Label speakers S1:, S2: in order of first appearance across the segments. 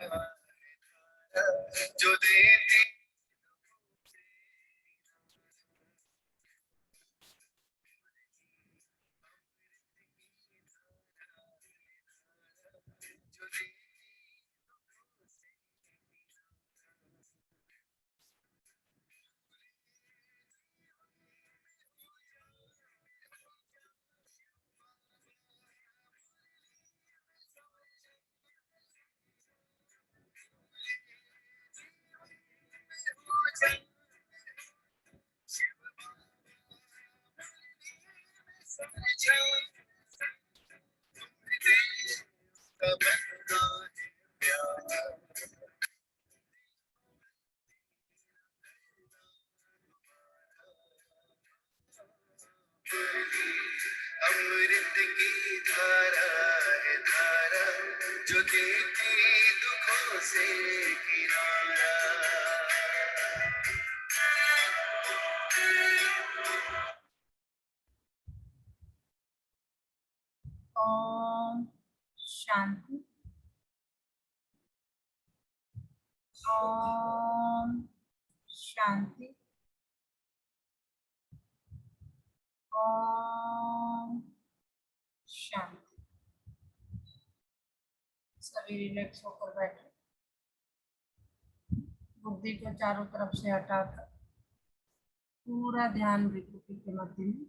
S1: जो देती अमृत की धारा है धारा जो देती दुखों से किनारा।
S2: ओम शांति। ओम शांति। ओम शांति। सभी रिलैक्स होकर बैठे, बुद्धि को चारों तरफ से हटाकर पूरा ध्यान विकृति के मध्य में।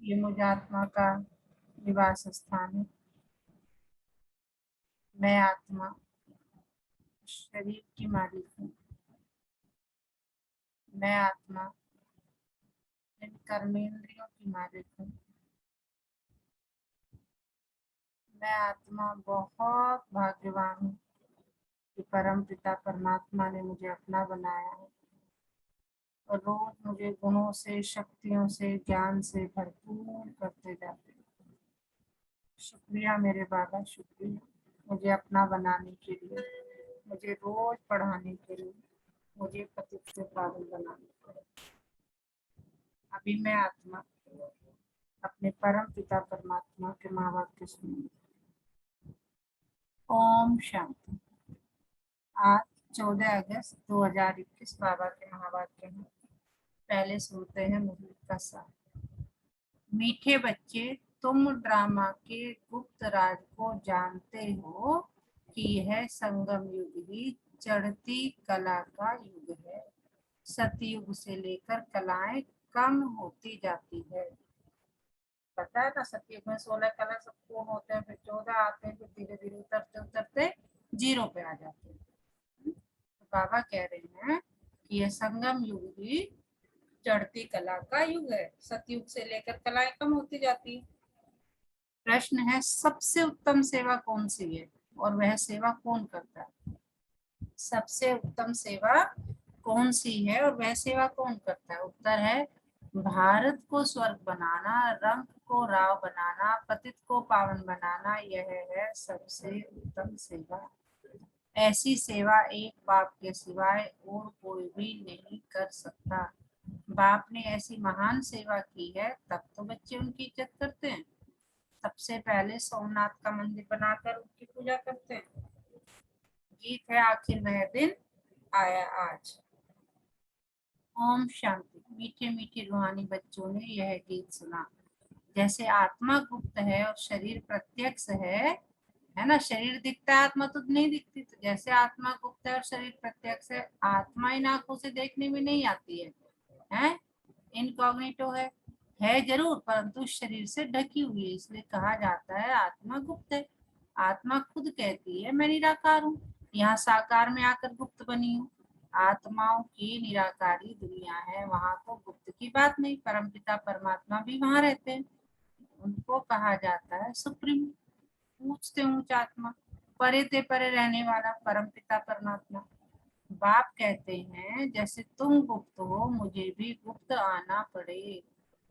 S2: ये मुझ आत्मा का निवास स्थान है। मैं आत्मा शरीर की मालिक हूँ। मैं आत्मा इन कर्मेंद्रियों की मालिक हूँ। मैं आत्मा बहुत भाग्यवान हूँ कि परम पिता परमात्मा ने मुझे अपना बनाया है और रोज मुझे गुणों से, शक्तियों से, ज्ञान से भरपूर करते जाते हैं। शुक्रिया मेरे बाबा, शुक्रिया मुझे अपना बनाने के लिए, मुझे रोज पढ़ाने के लिए, मुझे पतित से पावन बनाने के लिए। अभी मैं आत्मा अपने परम पिता परमात्मा के महावाक्य सुनूंगी। ओम शांति। आज 14 अगस्त 2021 बाबा के महावाक्य हैं। पहले सुनते हैं मुरली का सार। मीठे बच्चे, तुम ड्रामा के गुप्त राज को जानते हो कि यह संगम युग ही चढ़ती कला का युग है। सतयुग से लेकर कलाएं कम होती जाती है। पता है ना, सतयुग में 16 कला सब पूर्ण होते हैं, फिर 14 आते हैं, फिर धीरे धीरे उतरते उतरते 0 पे आ जाते हैं। तो बाबा कह रहे हैं कि यह संगम युग ही चढ़ती कला का युग है। सतयुग से लेकर कलाएं कम होती जाती है। प्रश्न है, सबसे उत्तम सेवा कौन सी है और वह सेवा कौन करता है? सबसे उत्तम सेवा कौन सी है और वह सेवा कौन करता है? उत्तर है, भारत को स्वर्ग बनाना, रंग को राव बनाना, पतित को पावन बनाना, यह है सबसे उत्तम सेवा। ऐसी सेवा एक बाप के सिवाय और कोई भी नहीं कर सकता। बाप ने ऐसी महान सेवा की है, तब तो बच्चे उनकी इज्जत करते हैं। सबसे पहले सोमनाथ का मंदिर बनाकर उनकी पूजा करते हैं। गीत है, आखिर वह दिन आया आज। ओम शांति। मीठे मीठे रूहानी बच्चों ने यह गीत सुना। जैसे आत्मा गुप्त है और शरीर प्रत्यक्ष है ना, शरीर दिखता है, आत्मा तो नहीं दिखती। तो जैसे आत्मा गुप्त है और शरीर प्रत्यक्ष है, आत्मा इन आंखों से देखने में नहीं आती है, इनकॉग्निटो है जरूर, परंतु शरीर से ढकी हुई है, इसलिए कहा जाता है आत्मा गुप्त है। आत्मा खुद कहती है मैं निराकार हूँ, यहाँ साकार में आकर गुप्त बनी हूँ। आत्माओं की निराकारी दुनिया है, वहां तो गुप्त की बात नहीं, परमपिता परमात्मा भी वहां रहते हैं। उनको कहा जाता है सुप्रीम, ऊंच से ऊंच आत्मा, परे ते परे रहने वाला परमपिता परमात्मा। बाप कहते हैं जैसे तुम गुप्त हो, मुझे भी गुप्त आना पड़े।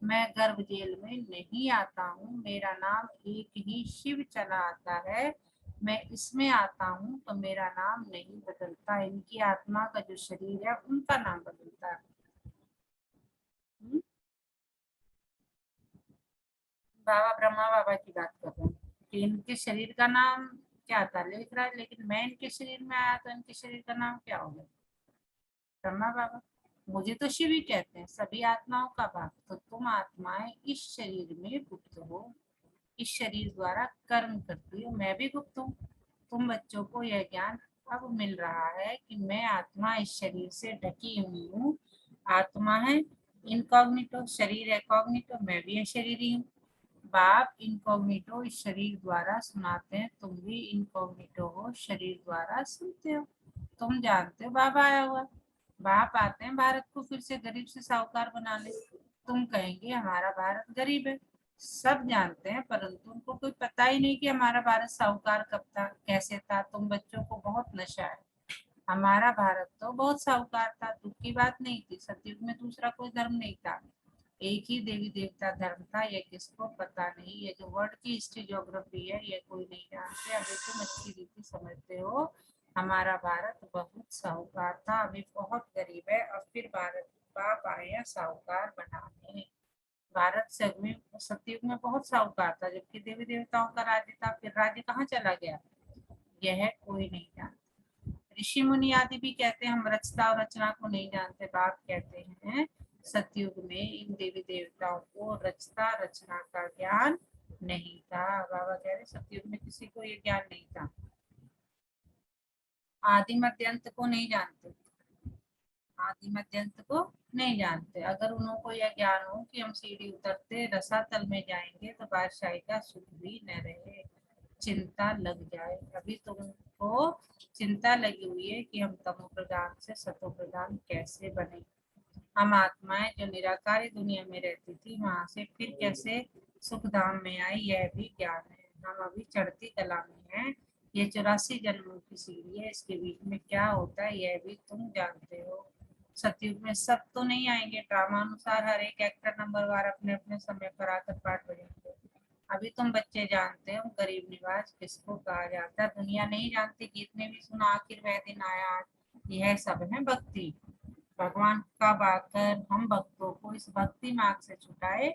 S2: मैं गर्भ जेल में नहीं आता हूँ, मेरा नाम एक ही शिव चला आता है। मैं इसमें आता हूँ तो मेरा नाम नहीं बदलता। इनकी आत्मा का जो शरीर है उनका नाम बदलता है। बाबा ब्रह्मा बाबा की बात कर रहे हैं कि इनके शरीर का नाम क्या था लिख रहा है, लेकिन मैं इनके शरीर में आया तो इनके शरीर का नाम क्या हो गया? ब्रह्मा बाबा। मुझे तो शिव ही कहते हैं, सभी आत्माओं का बाप। तो तुम आत्माएं इस शरीर में गुप्त हो, इस शरीर द्वारा कर्म करती हो, मैं भी गुप्त हूँ। तुम बच्चों को यह ज्ञान अब मिल रहा है कि मैं आत्मा इस शरीर से ढकी हुई हूँ। आत्मा है इनकॉग्निटो, शरीर है कॉग्निटो, मैं भी है शरीरी हूँ। बाप इनकॉग्निटो इस शरीर द्वारा सुनाते हैं, तुम भी इनकॉग्निटो हो, शरीर द्वारा सुनते हो। तुम जानते हो बाबा आया हुआ, बाप आते हैं भारत को फिर से गरीब से साहूकार बनाने। तुम कहेंगे हमारा भारत गरीब है, सब जानते हैं, परंतु उनको कोई पता ही नहीं कि हमारा भारत साहूकार कब था, कैसे था। तुम बच्चों को बहुत नशा है, हमारा भारत तो बहुत साहूकार था, दुख की बात नहीं थी। सतयुग में दूसरा कोई धर्म नहीं था, एक ही देवी देवता धर्म था। ये किसको पता नहीं, ये जो वर्ल्ड की हिस्ट्री ज्योग्राफी है ये कोई नहीं जानते। अभी तुम अच्छी रीति समझते हो, हमारा भारत बहुत साहूकार था, अभी बहुत गरीब है, और फिर भारत बाप आए हैं साहूकार बनाने। भारत सतयुग में बहुत साहूकार था, जबकि देवी देवताओं का राज्य था, फिर राज्य कहाँ चला गया यह कोई नहीं जानता। ऋषि मुनि आदि भी कहते हैं हम रचता और रचना को नहीं जानते। बाप कहते हैं सतयुग में इन देवी देवताओं को रचता रचना का ज्ञान नहीं था। बाबा कह रहे सतयुग में किसी को ये ज्ञान नहीं था, आदि मध्यंत को नहीं जानते, आदि मध्यंत को नहीं जानते। अगर उनको यह ज्ञान हो कि हम सीढ़ी उतरते रसातल में जाएंगे तो बादशाही का सुख भी न रहे, चिंता लग जाए। अभी तुमको चिंता लगी हुई है कि हम तमो प्रधान से सतो प्रधान कैसे बने। हम आत्माएं जो निराकारी दुनिया में रहती थी वहां से फिर कैसे सुख धाम में आई, यह भी ज्ञान है। हम अभी चढ़ती कला में हैं, ये 84 जन्मों की सीढ़ी है, इसके बीच में क्या होता है यह भी तुम जानते हो। सतयुग में सब तो नहीं आएंगे, ड्रामा अनुसार हर एक एक्टर नंबर वार अपने अपने समय पर आकर पाठ बजाएंगे। अभी तुम बच्चे जानते हो गरीब निवास किसको कहा जाता है, दुनिया नहीं जानती। गीत में भी सुना आखिर वह दिन आया आज, यह सब है भक्ति। भगवान कब आकर हम भक्तों को इस भक्ति मार्ग से छुटाए।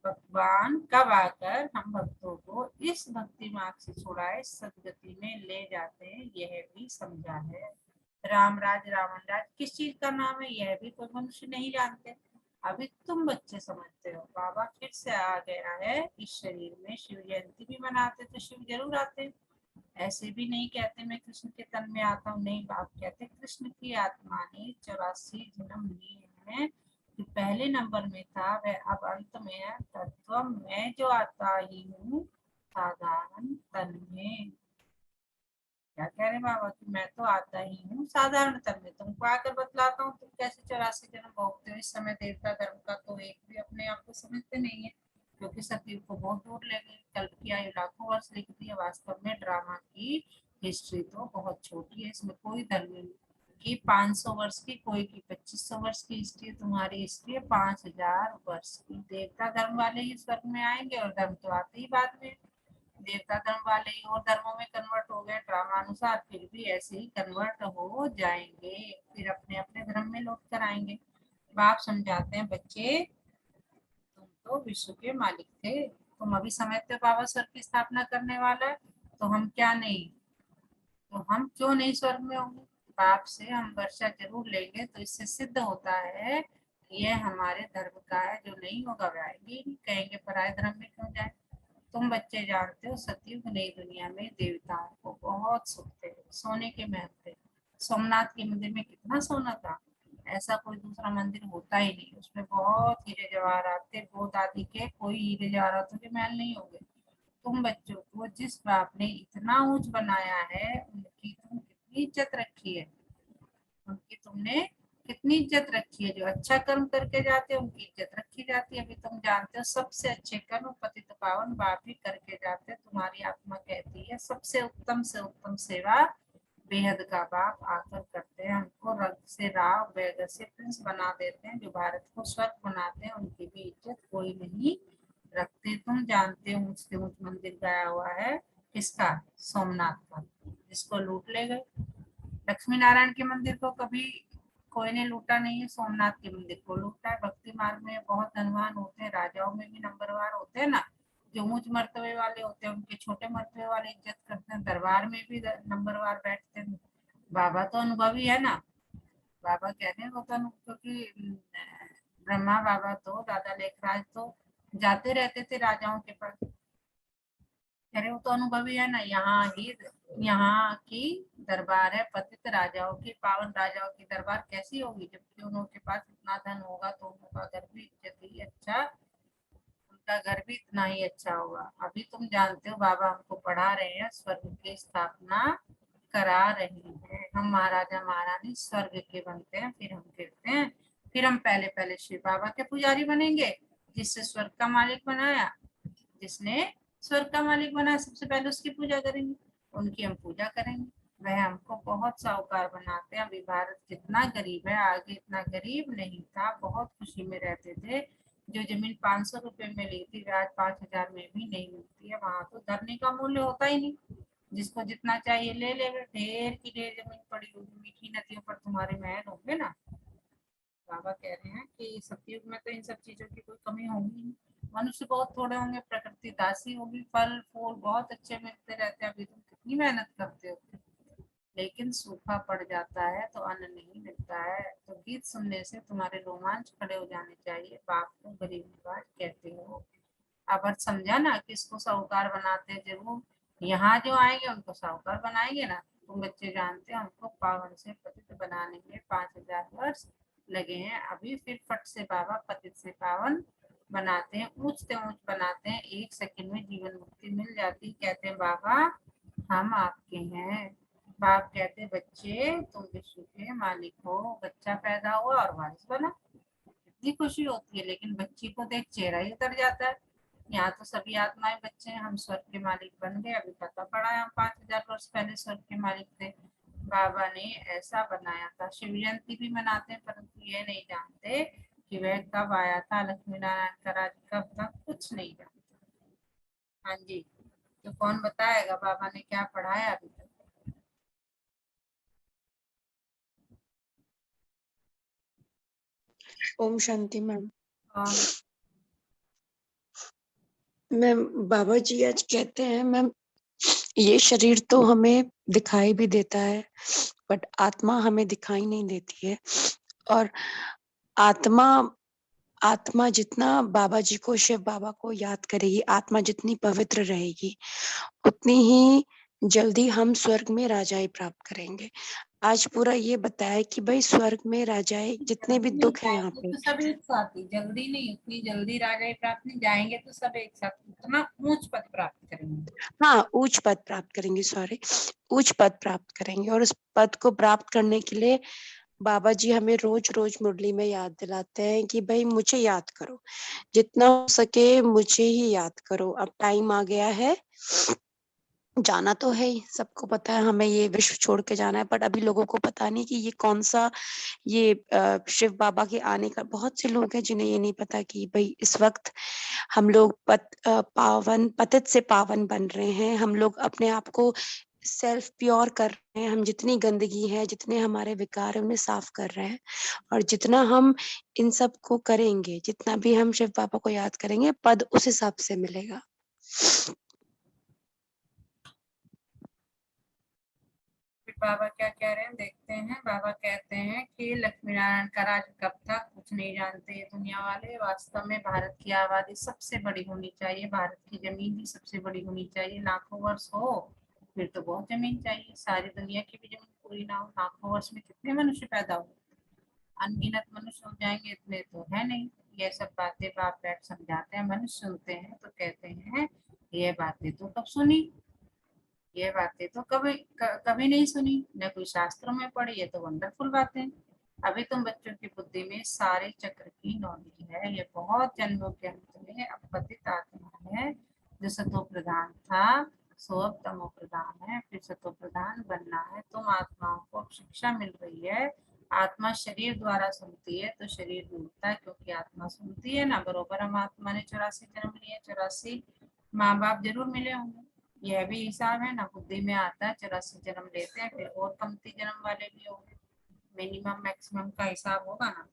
S2: भगवान कब आकर हम भक्तों को इस भक्ति मार्ग से छुड़ाए सदगति में ले जाते हैं, यह भी समझा है। रामराज रावण राज किस चीज का नाम है यह भी कोई मनुष्य नहीं जानते, अभी तुम बच्चे समझते हो। बाबा फिर से आ गया है इस शरीर में, शिव जयंती भी मनाते तो शिव जरूर आते। ऐसे भी नहीं कहते मैं कृष्ण के तन में आता हूँ, नहीं, बाप कहते कृष्ण की आत्मा ने 84 जन्म लिए हैं, जो पहले नंबर में था वह अब अंत में है। तत्व मैं जो आता ही हूँ साधारण तन में। क्या कह रहे बाबा कि मैं तो आता ही हूँ साधारण तन में, तुमको आकर बतलाता हूँ तुम कैसे 84 जन्म भोगते हो। इस समय देवता धर्म का तो एक भी अपने आप को समझते नहीं है, क्योंकि सतयुग को बहुत दूर ले गए। कल्प की आयु लाखों वर्ष लिख दी है, वास्तव में ड्रामा की हिस्ट्री तो बहुत छोटी है, इसमें कोई धर्म नहीं कि 500 वर्ष की, कोई की 2500 वर्ष की हिस्ट्री, तुम्हारी हिस्ट्री है 5000 वर्ष की। देवता धर्म वाले ही स्वर्ग में आएंगे, और धर्म तो आते ही बाद में। देवता धर्म वाले ही और धर्मों में कन्वर्ट हो गए ड्रामा अनुसार, फिर भी ऐसे ही कन्वर्ट हो जाएंगे, फिर अपने अपने धर्म में लौट कर आएंगे। बाप समझाते हैं बच्चे तुम तो विश्व के मालिक थे, तुम अभी समझते हो बाबा स्वर्ग की स्थापना करने वाला है, तो हम क्या नहीं, तो हम क्यों नहीं स्वर्ग में होंगे। पाप से हम वर्षा जरूर लेंगे, तो इससे सिद्ध होता है कि यह हमारे धर्म का है, जो नहीं होगा वह आएंगे ही नहीं, कहेंगे पराये धर्म में क्यों जाए। तुम बच्चे जानते हो सतयुग नई दुनिया में देवताओं को बहुत सुख थे, सोने के महल थे। सोमनाथ के मंदिर में कितना सोना था, ऐसा कोई दूसरा मंदिर होता ही नहीं, उसमें बहुत हीरे जवाहरात थे, गोद आदि के कोई हीरे जवाहरातों के महल नहीं होंगे। तुम बच्चों को जिस बाप ने इतना ऊंच बनाया है उनकी तुम कितनी इज्जत रखी है, उनकी तुमने कितनी इज्जत रखी है। जो अच्छा कर्म करके जाते हैं उनकी इज्जत रखी जाती है। अभी तुम जानते हो सबसे अच्छे कर्म पतित पावन बाप ही करके जाते हैं। तुम्हारी आत्मा कहती है सबसे उत्तम से उत्तम सेवा बेहद का बाप आकर करते हैं, हमको रग से राव वैग से प्रिंस बना देते हैं, जो भारत को स्वर्ग बनाते हैं उनकी भी इज्जत कोई नहीं रखते। तुम जानते हो ऊंच से ऊंच मंदिर गया हुआ है किसका, सोमनाथ का, जिसको लूट ले गए। लक्ष्मी नारायण के मंदिर को कभी कोई ने लूटा नहीं है, सोमनाथ के मंदिर को लूटा है। भक्ति मार्ग में बहुत धनवान होते हैं, राजाओं में भी नंबरवार होते हैं ना, जो ऊंच मर्तबे वाले होते हैं उनके छोटे मर्तबे वाले इज्जत करते हैं, दरबार में भी नंबरवार बैठते हैं। बाबा तो अनुभवी है ना, बाबा कहते हैं वो तो क्योंकि ब्रह्मा बाबा तो दादा लेखराज तो जाते रहते थे राजाओं के पास। अरे वो तो अनुभवी है ना, यहाँ की दरबार है पतित राजाओं की, पावन राजाओं की दरबार कैसी होगी, जबकि उनके पास इतना धन होगा तो उनका घर भी इज्जत ही अच्छा, उनका घर भी इतना ही अच्छा होगा। अभी तुम जानते हो बाबा हमको पढ़ा रहे हैं, स्वर्ग की स्थापना करा रहे हैं। हम महाराजा महारानी स्वर्ग के बनते हैं, फिर हम कहते हैं, फिर हम पहले पहले शिव बाबा के पुजारी बनेंगे, जिससे स्वर्ग का मालिक बनाया, जिसने स्वर्ग का मालिक बनाया सबसे पहले उसकी पूजा करेंगे, उनकी हम पूजा करेंगे। वह हमको बहुत साहूकार बनाते हैं। अभी भारत कितना गरीब है, आगे इतना गरीब नहीं था, बहुत खुशी में रहते थे। जो जमीन 500 रुपए में ली थी आज 5,000 में भी नहीं मिलती है। वहां तो धरने का मूल्य होता ही नहीं, जिसको जितना चाहिए ले ले, ढेर की ढेर जमीन पड़ी होगी, मीठी नदियों पर तुम्हारे महल होंगे ना। बाबा कह रहे हैं कि सतयुग में तो इन सब चीजों की कोई कमी होगी नहीं, मनुष्य बहुत थोड़े होंगे, प्रकृति दासी होगी, फल फूल बहुत अच्छे मिलते रहते हैं। अभी तुम कितनी मेहनत करते हो, लेकिन सूखा पड़ जाता है तो अन्न नहीं मिलता है। तो गीत सुनने से तुम्हारे रोमांच खड़े हो जाने चाहिए। बाप को गरीब नवाज कहते हो। अब समझा ना, किसको साहूकार बनाते हैं, जरूर यहाँ जो आएंगे उनको साहूकार बनाएंगे ना। तुम बच्चे जानते हो हमको पावन से पतित बनाने में 5,000 वर्ष लगे हैं। अभी फिर फट से बाबा पतित से पावन बनाते हैं, ऊंच से ऊंच बनाते हैं, 1 सेकंड में जीवन मुक्ति मिल जाती। कहते हैं बाबा हम आपके हैं। बाप कहते बच्चे तुम विश्व के मालिक हो। बच्चा पैदा हुआ और वारिस बना, कितनी खुशी होती है। लेकिन बच्ची को देख चेहरा ही उतर जाता है। यहाँ तो सभी आत्माएं बच्चे हैं, हम स्वर्ग के मालिक बन गए। अभी पता पड़ा है हम 5,000 वर्ष पहले स्वर्ग के मालिक थे। बाबा ने ऐसा बनाया था। शिव जयंती भी मनाते हैं, परंतु ये नहीं जानते कि वह कब आया था, लक्ष्मी नारायण का राज कब था, कुछ नहीं जानते। हाँ जी, तो कौन बताएगा बाबा ने क्या पढ़ाया अभी तक।
S3: ओम शांति मैम।
S2: कौन?
S3: मैम बाबा जी आज कहते हैं मैम, ये शरीर तो हमें दिखाई भी देता है बट आत्मा हमें दिखाई नहीं देती है। और आत्मा आत्मा जितना बाबा जी को, शिव बाबा को याद करेगी, आत्मा जितनी पवित्र रहेगी, उतनी ही जल्दी हम स्वर्ग में राजाई प्राप्त करेंगे। आज पूरा ये बताया कि भाई स्वर्ग में राजाई जितने भी
S2: जल्दी नहीं
S3: दुख है यहाँ
S2: जाएंगे
S3: पे,
S2: तो सब एक साथ ही, जल्दी नहीं, उतनी जल्दी राजा प्राप्त नहीं, जाएंगे तो सब एक साथ उतना ऊंच पद प्राप्त करेंगे।
S3: हाँ उच्च पद प्राप्त करेंगे, सॉरी, उच्च पद प्राप्त करेंगे। और उस पद को प्राप्त करने के लिए बाबा जी हमें रोज रोज मुरली में याद दिलाते हैं कि भाई मुझे याद करो, जितना हो सके मुझे ही याद करो। अब टाइम आ गया है, जाना तो है ही, सबको पता है हमें ये विश्व छोड़ के जाना है, बट अभी लोगों को पता नहीं कि ये कौन सा, ये शिव बाबा के आने का, बहुत से लोग हैं जिन्हें ये नहीं पता कि भाई इस वक्त हम लोग पावन, पतित से पावन बन रहे हैं। हम लोग अपने आप को सेल्फ प्योर कर रहे हैं, हम जितनी गंदगी है, जितने हमारे विकार है, उन्हें साफ कर रहे हैं। और जितना हम इन सब को करेंगे, जितना भी हम शिव बाबा को याद करेंगे, पद उस हिसाब से मिलेगा।
S2: फिर बाबा क्या कह रहे हैं देखते हैं। बाबा कहते हैं कि लक्ष्मी नारायण का राज कब था कुछ नहीं जानते ये दुनिया वाले। वास्तव में भारत की आबादी सबसे बड़ी होनी चाहिए, भारत की जमीन भी सबसे बड़ी होनी चाहिए। लाखों वर्ष हो फिर तो बहुत जमीन चाहिए, सारी दुनिया की भी जमीन पूरी ना हो। लाखों वर्ष में कितने मनुष्य पैदा हो, अनगिनत मनुष्य हो जाएंगे, इतने तो है नहीं। ये सब बातें बाप बैठ समझाते हैं, मनुष्य सुनते हैं तो कहते हैं ये बातें तो कब सुनी, ये बातें तो कभी नहीं सुनी, न कोई शास्त्रों में पढ़ी, ये तो वंडरफुल बातें। अभी तुम बच्चों की बुद्धि में सारे चक्र की नॉलेज है। ये बहुत जन्मों के अंत में अपतित आत्मा है, जो सतो प्रधान था सो अब तमो प्रधान है, फिर सतो प्रधान बनना है। तुम आत्माओं को शिक्षा मिल रही है। आत्मा शरीर द्वारा सुनती है तो शरीर डूबता है, क्योंकि आत्मा सुनती है ना। बरोबर हम आत्मा ने 84 जन्म लिए, 84 माँ बाप जरूर मिले होंगे। यह भी हिसाब है ना, बुद्धि में आता है 84 जन्म लेते हैं, फिर और कमती जन्म वाले भी होंगे। मिनिमम मैक्सिमम का हिसाब होगा ना।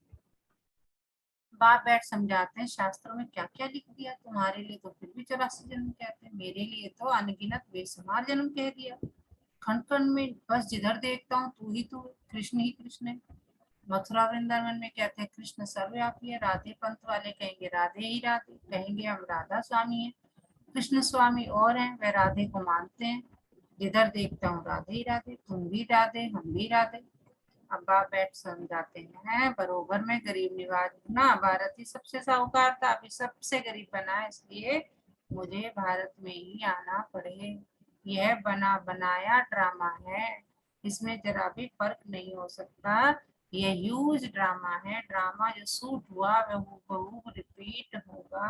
S2: बाप बैठ समझाते हैं शास्त्रों में क्या क्या लिख दिया, तुम्हारे लिए तो फिर भी 84 जन्म कहते हैं, मेरे लिए तो अनगिनत बेशुमार जन्म कह दिया। खंड खंड में बस जिधर देखता हूँ तू ही तू, कृष्ण ही कृष्ण है। मथुरा वृंदावन में कहते हैं कृष्ण सर्वव्यापी है, राधे पंथ वाले कहेंगे राधे ही राधे, कहेंगे हम राधा स्वामी है, कृष्ण स्वामी और हैं, वह राधे को मानते हैं। जिधर देखता हूँ राधे ही राधे, तुम भी राधे हम भी राधे। अब बाप बैठ समझाते हैं, बरोबर में गरीब निवाज हूं ना, भारत ही सबसे साहूकार था, अभी सबसे गरीब बना है, इसलिए मुझे भारत में ही आना पड़े। यह बना बनाया ड्रामा है, इसमें जरा भी फर्क नहीं हो सकता। यह ह्यूज ड्रामा है, ड्रामा जो शूट हुआ वह हूबहू रिपीट होगा।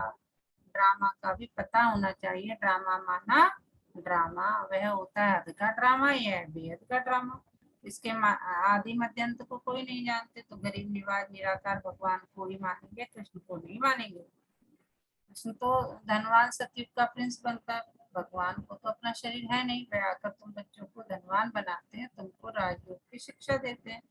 S2: ड्रामा का भी पता होना चाहिए, ड्रामा माना ड्रामा, वह होता है हद का ड्रामा, यह है बेहद का ड्रामा। इसके आदि मध्य अंत को कोई नहीं जानते, तो गरीब निवाज निराकार भगवान को ही मानेंगे, कृष्ण को नहीं मानेंगे। कृष्ण तो धनवान सतयुग का प्रिंस बनता है, भगवान को तो अपना शरीर है नहीं, वह आकर तुम बच्चों को धनवान बनाते हैं, तुमको राजयोग की शिक्षा देते हैं,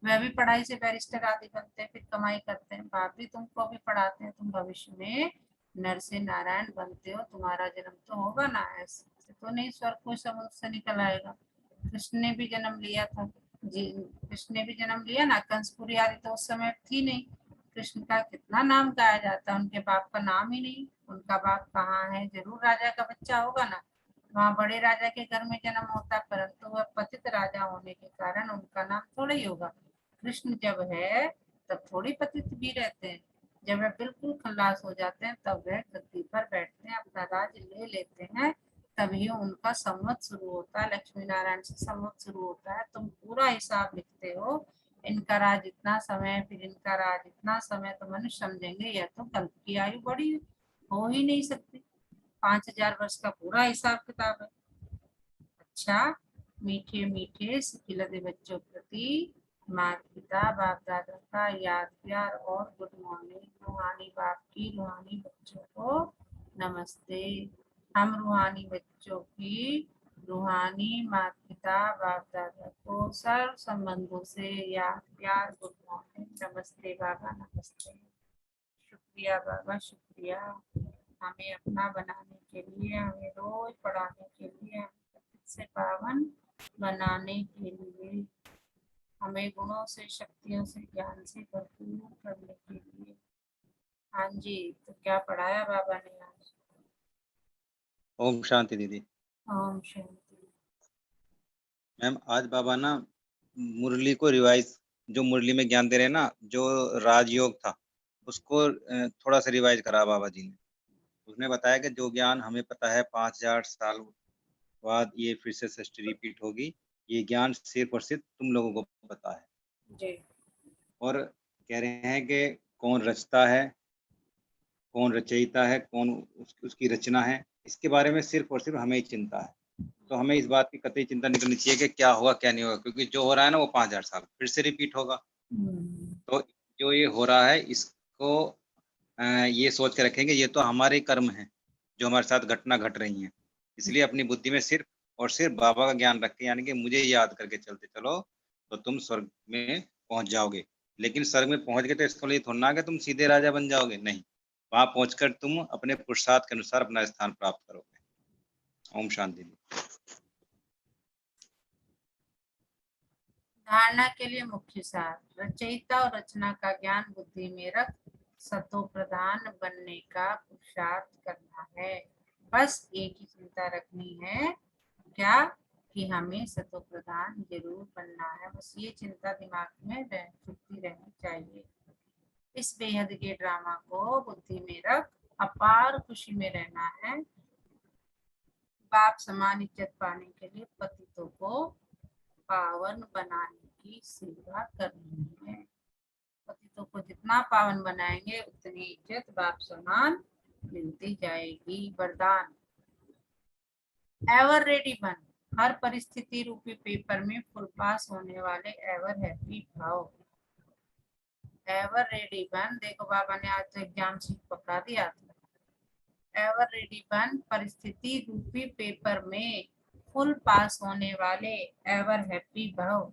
S2: वह भी पढ़ाई से बैरिस्टर आदि बनते हैं, फिर कमाई करते हैं। बाप भी तुमको भी पढ़ाते हैं, तुम भविष्य में नर से नारायण बनते हो, तुम्हारा जन्म तो होगा ना, ऐसे तो नहीं स्वर्ग को समुद्र से निकल आएगा। कृष्ण ने भी जन्म लिया था जी, कृष्ण ने भी जन्म लिया ना, कंसपुरी आदि तो उस समय थी नहीं। कृष्ण का कितना नाम गाया जाता है, उनके बाप का नाम ही नहीं। उनका बाप कहाँ है, जरूर राजा का बच्चा होगा ना, वहाँ बड़े राजा के घर में जन्म होता है, परंतु वह पतित राजा होने के कारण उनका नाम थोड़ा ही होगा। कृष्ण जब है तब थोड़ी पतित भी रहते हैं, जब वह बिल्कुल खल्लास हो जाते हैं तब वह गद्दी पर बैठते हैं, अपना राज ले लेते हैं, तभी उनका संवत शुरू होता है। लक्ष्मी नारायण से संवत शुरू होता है, तुम पूरा हिसाब लिखते हो, इनका राज इतना समय, फिर इनका राज इतना समय, तो मनुष्य समझेंगे यह तो कल्प की आयु बड़ी हो ही नहीं सकती, 5000 वर्ष का पूरा हिसाब किताब है। अच्छा, मीठे मीठे सिखिलते बच्चों प्रति माता पिता बाप दादा का याद प्यार और गुड मॉर्निंग। रूहानी बाप की रूहानी बच्चों को नमस्ते। हम रूहानी बच्चों की रूहानी माता पिता बाप दादा को सर्व संबंधों से याद प्यार गुड मॉर्निंग नमस्ते बाबा नमस्ते। शुक्रिया बाबा शुक्रिया, हमें अपना बनाने के लिए, हमें रोज पढ़ाने के लिए, हमें से पावन बनाने के लिए, हमें गुणों से शक्तियों से ज्ञान से भरपूर करने के लिए। हाँ जी, तो क्या पढ़ाया बाबा ने आज?
S4: ओम शांति दीदी।
S2: ओम शांति।
S4: मैम आज बाबा ना मुरली को रिवाइज, जो मुरली में ज्ञान दे रहे हैं ना, जो राजयोग था उसको थोड़ा सा रिवाइज करा बाबा जी ने। उसने बताया कि जो ज्ञान हमें पता है 5000 साल बाद ये फिर से सृष्टि रिपीट होगी, ये ज्ञान सिर्फ और सिर्फ तुम लोगों को पता है।
S2: जी।
S4: और कह रहे हैं कि कौन रचता है, कौन रचयिता है, कौन उसकी रचना है, इसके बारे में सिर्फ और सिर्फ हमें ही चिंता है। तो हमें इस बात की कतई चिंता नहीं करनी चाहिए कि क्या होगा क्या नहीं होगा, क्योंकि जो हो रहा है ना वो 5000 साल फिर से रिपीट होगा। तो जो ये हो रहा है इसको ये सोच के रखेंगे ये तो हमारे कर्म हैं जो हमारे साथ घटना घट रही हैं, इसलिए अपनी बुद्धि में सिर्फ और सिर्फ बाबा का ज्ञान रखें, यानी कि मुझे याद करके चलते चलो तो तुम स्वर्ग में पहुंच जाओगे। लेकिन स्वर्ग में पहुंच गए तो इसको लिए थोड़ा ना कि तुम सीधे राजा बन जाओगे, नहीं, वहां पहुंचकर तुम अपने पुरुषार्थ के अनुसार अपना स्थान प्राप्त करोगे। ओम शांति।
S2: धारणा के लिए मुख्य सार, रचयिता और रचना का ज्ञान बुद्धि में रख सतो प्रधान बनने का पुरुषार्थ करना है। बस एक ही चिंता रखनी है, क्या कि हमें सतो प्रधान जरूर बनना है, बस ये चिंता दिमाग में छुपती रहनी चाहिए। इस बेहद के ड्रामा को बुद्धि में रख अपार खुशी में रहना है। बाप समान इज्जत पाने के लिए पतितों को पावन बनाने की सेवा करनी है। पतितों को जितना पावन बनाएंगे उतनी इज्जत बाप समान मिलती जाएगी। वरदान, एवर रेडी बन, हर परिस्थिति रूपी पेपर में फुल पास होने वाले एवर हैप्पी भाव। एवर रेडी बन, देखो बाबा ने आज तो एग्जाम सीट पकड़ा दिया था। एवर रेडी बन, परिस्थिति रूपी पेपर में फुल पास होने वाले एवर हैप्पी भाव।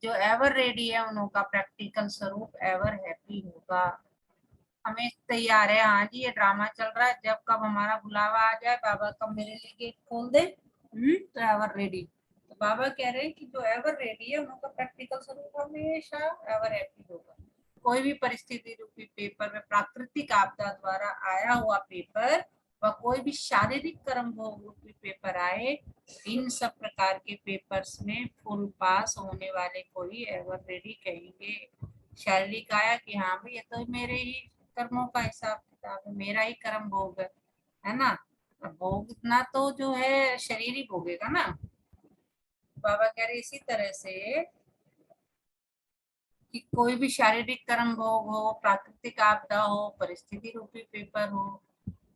S2: जो एवर रेडी है उनका प्रैक्टिकल स्वरूप एवर हैप्पी होगा। हमें तैयार है, हाँ जी, ये ड्रामा चल रहा है, जब कब हमारा बुलावा आ जाए, बाबा कब मेरे लिए गेट खोल दे, तो एवर रेडी। तो बाबा कह रहे हैं कि जो एवर रेडी है उनका प्रैक्टिकल स्वरूप हमेशा एवर हैप्पी होगा। कोई भी परिस्थिति रूपी पेपर में प्राकृतिक आपदा द्वारा आया हुआ पेपर व कोई भी शारीरिक कर्म भोग रूपी पेपर आए, इन सब प्रकार के पेपर्स में फुल पास होने वाले को ही एवर रेडी कहेंगे। शारीरिक आया कि हाँ भाई ये तो मेरे ही कर्मों का हिसाब किताब है, मेरा ही कर्म भोग है ना। भोगना तो जो है शरीर ही भोगेगा ना। बाबा कह रहे इसी तरह से कि कोई भी शारीरिक कर्म भोग हो, प्राकृतिक आपदा हो, परिस्थिति रूपी पेपर हो,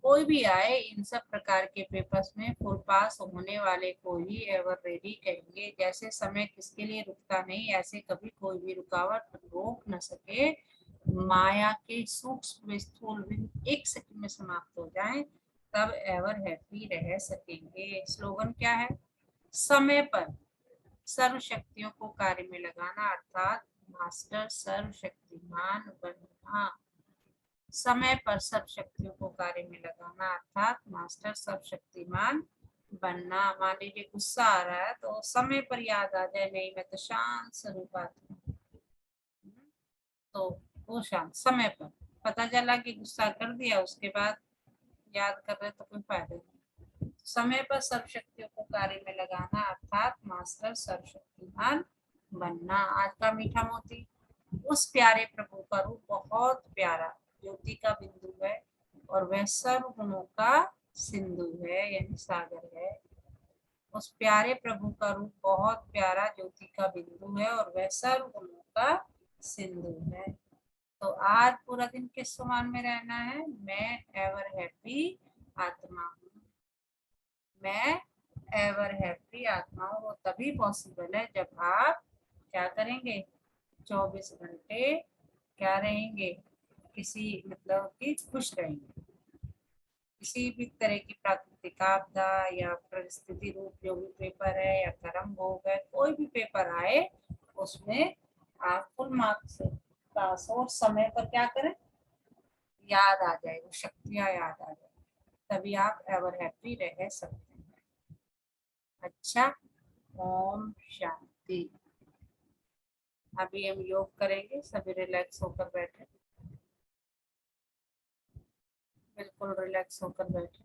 S2: कोई भी आए, इन सब प्रकार के पेपर्स में फुल पास होने वाले को ही एवर रेडी कहेंगे। जैसे समय किसके लिए रुकता नहीं, ऐसे कभी कोई भी रुकावट रोक न सके। माया के सूक्ष्म स्थूल बिंदु एक सेकंड में समाप्त हो जाएं, तब एवर हैप्पी रह सकेंगे। स्लोगन क्या है? समय पर सर्व शक्तियों को कार्य में लगाना, अर्थात मास्टर सर्वशक्तिमान बनना। समय पर सब शक्तियों को कार्य में लगाना, अर्थात मास्टर सर्वशक्तिमान बनना। मान लीजिए गुस्सा आ रहा है तो समय पर याद आ जाए, नहीं मैं तो शांत स्वरूप आत्मा हूँ। तो वो शांत समय पर पता चला कि गुस्सा कर दिया, उसके बाद याद कर रहे तो कोई फायदा नहीं। समय पर सर्व शक्तियों को कार्य में लगाना, अर्थात मास्टर सर्वशक्तिमान बनना। आज का मीठा मोती, उस प्यारे प्रभु का रूप बहुत प्यारा ज्योति का बिंदु है और वह सर्व गुणों का सिंधु है, यानी सागर है। उस प्यारे प्रभु का रूप बहुत प्यारा ज्योति का बिंदु है और वह सर्व गुणों का सिंधु है। तो आज पूरा दिन किस समान में रहना है? मैं एवर हैप्पी आत्मा हूँ। मैं एवर हैप्पी आत्मा हूँ। वो तभी पॉसिबल है जब आप क्या करेंगे? 24 घंटे क्या रहेंगे? किसी मतलब कि खुश रहेंगे। किसी भी तरह की प्राकृतिक आपदा या परिस्थिति रूप जो भी पेपर है या कर्म भोग है, कोई भी पेपर आए उसमें आप फुल मार्क्स से पास हो। समय पर क्या करें? याद आ जाए, वो शक्तियां याद आ जाए, तभी आप एवर हैप्पी रह सकते हैं। अच्छा, ओम शांति। अभी हम योग करेंगे, सभी रिलैक्स होकर बैठे, बिल्कुल रिलैक्स होकर बैठे,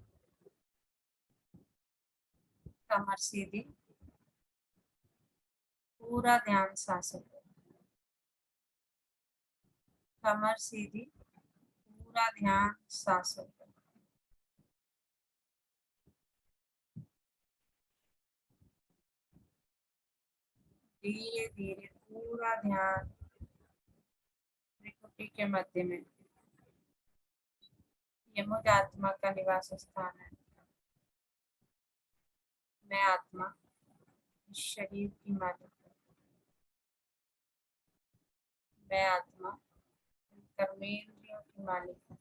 S2: कमर सीधी, पूरा ध्यान सांसों पर, कमर सीधी, पूरा ध्यान सांसों पर। धीरे धीरे पूरा ध्यान त्रिकुटी के मध्य में, ये मुझ आत्मा का निवास स्थान है। मैं आत्मा इस शरीर की मालिक हूँ। मैं आत्मा कर्मेंद्रियों की मालिक हूँ।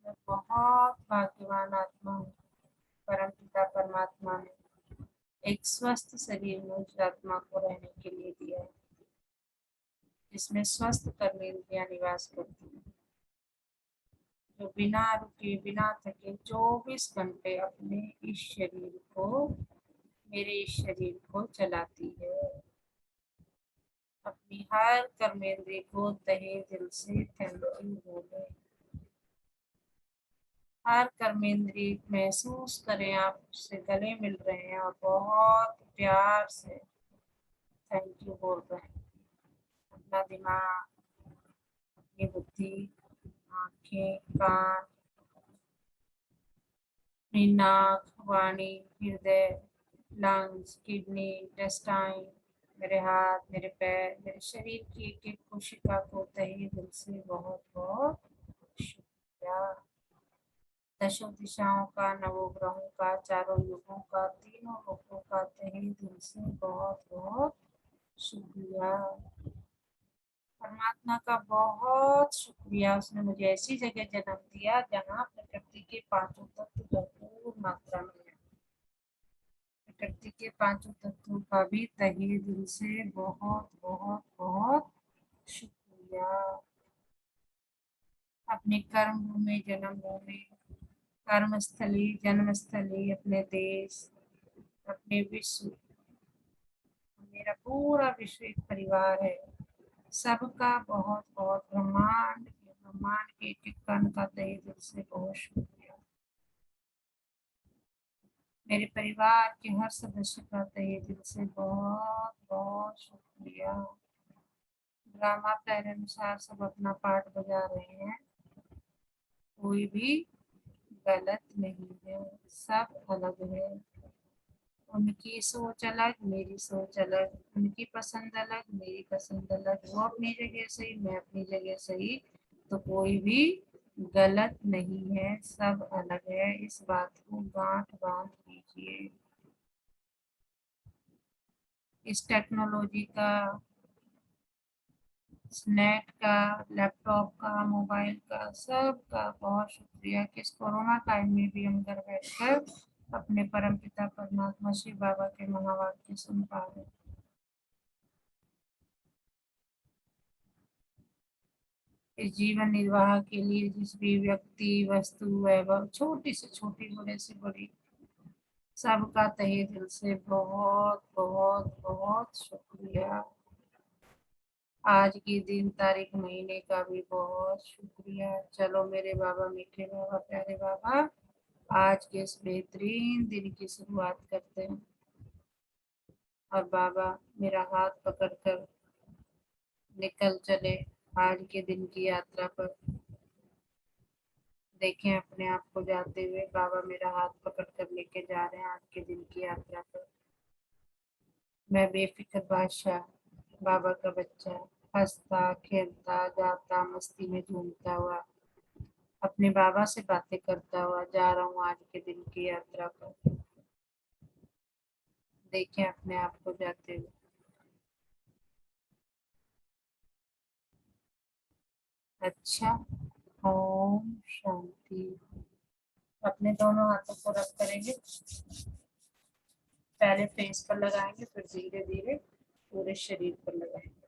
S2: मैं बहुत भाग्यवान आत्मा हूँ। परम पिता परमात्मा ने एक स्वस्थ शरीर मुझ आत्मा को रहने के लिए दिया है, जिसमें स्वस्थ कर्मेंद्रियां निवास करती हैं, जो बिना रुके बिना थके 24 घंटे अपने इस शरीर को, मेरे इस शरीर को चलाती है। अपनी हर कर्मेंद्रिय को तहे दिल से थैंक यू बोले। हर कर्मेंद्रिय महसूस करें आप उससे गले मिल रहे हैं और बहुत प्यार से थैंक यू बोल रहे हैं। अपना दिमाग, अपनी बुद्धि, आंखें, कान, अपनी नाक, वाणी, हृदय, लंग्स, किडनी, इंटेस्टाइन, मेरे हाथ, मेरे पैर, मेरे शरीर की एक एक कोशिका को तहे दिल से बहुत बहुत शुक्रिया। दशों दिशाओं का, नवोग्रहों का, चारों युगों का, तीनों लोगों का तहे दिल से बहुत बहुत शुक्रिया। परमात्मा का बहुत शुक्रिया, उसने मुझे ऐसी जगह जन्म दिया जहाँ प्रकृति के पांचों तत्व भरपूर मात्रा में है। प्रकृति के पांचों तत्वों का भी तहे दिल से बहुत बहुत बहुत शुक्रिया। अपनी कर्म भूमि, जन्म भूमि, कर्मस्थली, जन्मस्थली, अपने देश, अपने विश्व, मेरा पूरा विश्व एक परिवार है। सबका बहुत बहुत ब्रह्मांड के एक एक कण का तहे दिल से बहुत शुक्रिया। मेरे परिवार के हर सदस्य का तहे दिल से बहुत बहुत शुक्रिया। ड्रामा प्लान अनुसार सब अपना पार्ट बजा रहे हैं, कोई भी गलत नहीं है, सब अलग है। उनकी सोच अलग, मेरी सोच अलग, उनकी पसंद अलग, मेरी पसंद अलग, वो अपनी जगह सही, मैं अपनी जगह सही, तो कोई भी गलत नहीं है, सब अलग है। इस बात को गांठ बांध लीजिए। इस टेक्नोलॉजी का, नेट का, लैपटॉप का, मोबाइल का, सब का बहुत शुक्रिया कि इस कोरोना टाइम में भी हम घर बैठकर अपने परम पिता परमात्मा शिव बाबा के महावाक्य सुन पा रहे। इस जीवन निर्वाह के लिए जिस भी व्यक्ति, वस्तु एवं छोटी से छोटी, बड़े से बड़ी, सबका तहे दिल से बहुत बहुत बहुत शुक्रिया। आज की दिन, तारीख, महीने का भी बहुत शुक्रिया। चलो मेरे बाबा, मीठे बाबा, प्यारे बाबा, आज के इस बेहतरीन दिन की शुरुआत करते हैं। और बाबा मेरा हाथ पकड़कर निकल चले आज के दिन की यात्रा पर। देखें अपने आप को जाते हुए, बाबा मेरा हाथ पकड़कर लेके जा रहे हैं आज के दिन की यात्रा पर। मैं बेफिक्र बादशाह, बाबा का बच्चा, हंसता खेलता गाता मस्ती में झूमता हुआ, अपने बाबा से बातें करता हुआ जा रहा हूँ आज के दिन की यात्रा पर। देखें अपने आप को जाते हुए। अच्छा, ओम शांति। अपने दोनों हाथों को रब करेंगे, पहले फेस पर लगाएंगे, फिर धीरे धीरे पूरे शरीर पर लगाएंगे।